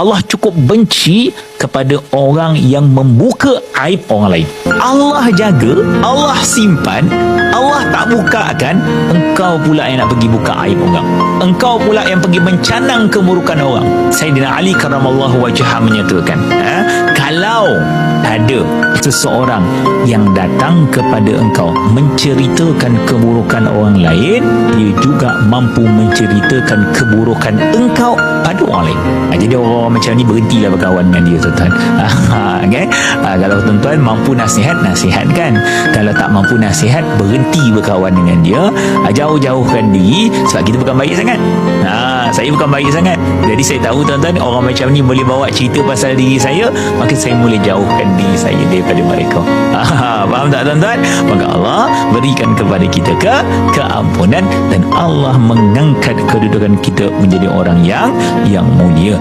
Allah cukup benci kepada orang yang membuka aib orang lain. Allah jaga, Allah simpan, Allah tak bukakan, engkau pula yang nak pergi buka aib orang. Engkau pula yang pergi mencanang keburukan orang. Sayyidina Ali karramallahu wajhah menyatakan, kalau ada seseorang yang datang kepada engkau menceritakan keburukan orang lain, dia juga mampu menceritakan keburukan engkau pada orang lain. Jadi orang macam ni berhentilah berkawan dengan dia, tuan-tuan. Okay? Kalau tuan-tuan mampu nasihat, nasihatkan. Kalau tak mampu nasihat, berhenti berkawan dengan dia. Jauh-jauhkan diri, sebab kita bukan baik sangat. Saya bukan baik sangat. Jadi saya tahu tuan-tuan, orang macam ni boleh bawa cerita pasal diri saya, maka saya mula jauhkan diri saya daripada mereka. Faham tak tuan-tuan? Maka Allah berikan kepada kita keampunan, dan Allah mengangkat kedudukan kita menjadi orang yang mulia.